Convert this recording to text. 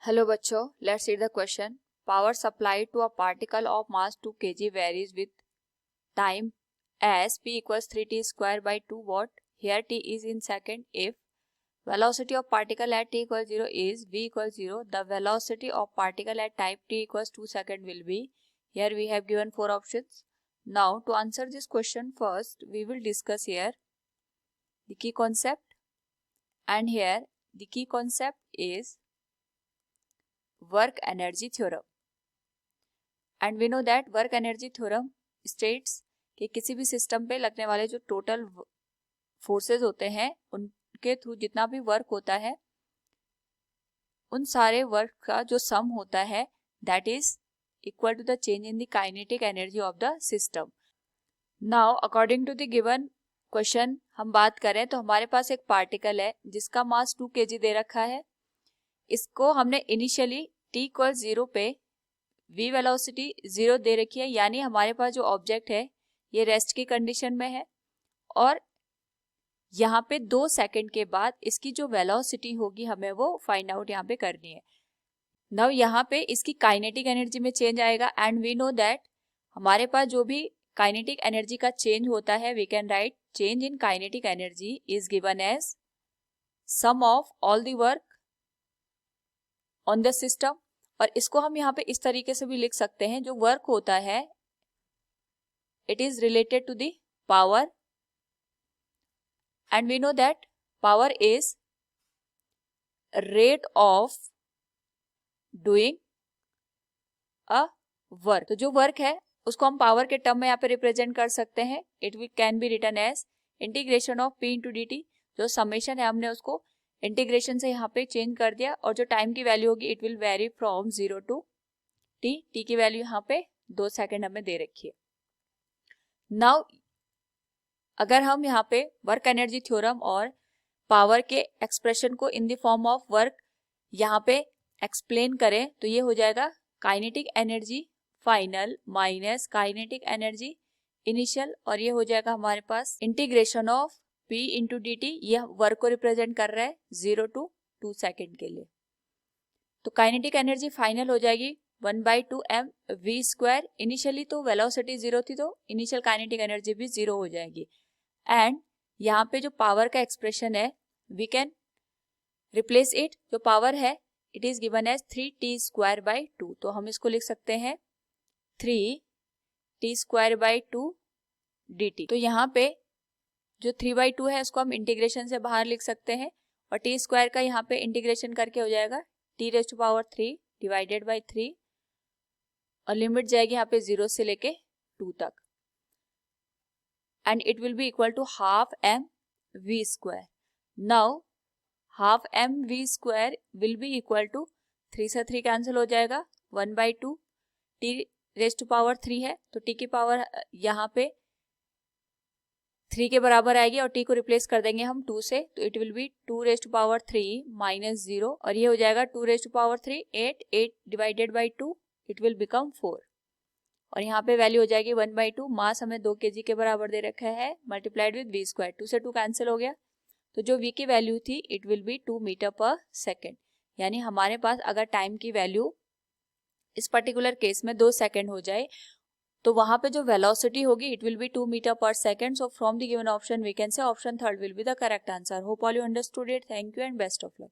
Hello बच्चों, let's read the question. Power supply to a particle of mass 2 kg varies with time as p equals 3t square by 2 watt. Here t is in second. If velocity of particle at t equals 0 is v equals 0, the velocity of particle at time t equals 2 second will be. Here we have given 4 options. Now to answer this question, first we will discuss here the key concept, and here the key concept is work energy theorem. And we know that work energy theorem states कि किसी भी system पे लगने वाले जो total forces होते हैं उनके थ्रू जितना भी वर्क होता है उन सारे वर्क का जो सम होता है that is equal to the change in the kinetic energy of the system. Now according to the given question हम बात करें तो हमारे पास एक पार्टिकल है जिसका मास 2 kg दे रखा है. इसको हमने इनिशियली t इक्वल 0 पे v वेलोसिटी 0 दे रखी है, यानी हमारे पास जो ऑब्जेक्ट है ये रेस्ट की कंडीशन में है और यहाँ पे 2 सेकंड के बाद इसकी जो वेलोसिटी होगी हमें वो फाइंड आउट यहाँ पे करनी है. नाउ यहाँ पे इसकी काइनेटिक एनर्जी में चेंज आएगा एंड वी नो दैट हमारे पास जो भी काइनेटिक एनर्जी का चेंज होता है we can write change in kinetic energy is given as sum of all the work on the system. और इसको हम यहाँ पे इस तरीके से भी लिख सकते हैं, जो वर्क होता है it is related to the power and we know that power is rate of doing a work. तो जो वर्क है उसको हम पावर के टर्म में यहाँ पे रिप्रेजेंट कर सकते हैं. It will can be written as integration of p into d t. जो समेशन है हमने उसको इंटीग्रेशन से यहाँ पे चेंज कर दिया और जो टाइम की वैल्यू होगी it will vary from 0 to t. t की वैल्यू यहाँ पे 2 सेकंड हमें दे रखी है. नाउ अगर हम यहाँ पे वर्क एनर्जी थ्योरम और पावर के एक्सप्रेशन को in the form of work यहाँ पे एक्सप्लेन करें तो ये हो जाएगा kinetic energy final minus kinetic energy initial, और ये हो जाएगा हमारे पास integration of p into d t. ये वर्क को रिप्रेजेंट कर रहा है 0 टू 2 सेकेंड के लिए. तो काइनेटिक एनर्जी फाइनल हो जाएगी 1/2 mv स्क्वायर. इनिशियली तो वेलोसिटी 0 थी तो इनिशियल काइनेटिक एनर्जी भी 0 हो जाएगी. एंड यहाँ पे जो पावर का एक्सप्रेशन है वी कैन रिप्लेस इट. जो पावर है it is given as 3t square by 2. तो हम इसको लिख सकते हैं 3t स्क्वायर बाई 2 dt. तो यहाँ पे जो 3/2 है उसको हम इंटीग्रेशन से बाहर लिख सकते हैं और t स्क्वायर का यहाँ पे इंटीग्रेशन करके हो जाएगा t raise to power 3 divided by 3 और लिमिट जाएगी यहाँ पे 0 से लेके 2 तक and it will be equal to half m v square. Now half m v square will be equal to 3 से 3 कैंसिल हो जाएगा 1/2 t रेज़ टू पावर 3 है तो t की पावर यहाँ पे 3 के बराबर आएगी और t को रिप्लेस कर देंगे हम 2 से तो it will be 2 raise to power 3 minus 0 और ये हो जाएगा 2 raise to power 3 8 divided by 2 it will become 4 और यहाँ पे वैल्यू हो जाएगी 1/2. मास हमें 2 kg के बराबर दे रखा है मल्टीप्लाइड विद v स्क्वायर. 2 से 2 कैंसिल हो गया तो जो v की वैल्यू थी it will be 2 metre per second. यानी हमारे पास अगर टाइम की वैल्यू इस पर्टिकुलर केस में 2 सेकेंड हो जाए तो वहां पे जो वेलोसिटी होगी it will be 2 metre per second. So from the given option we can say option third will be the correct answer. Hope all you understood it. Thank you and best of luck.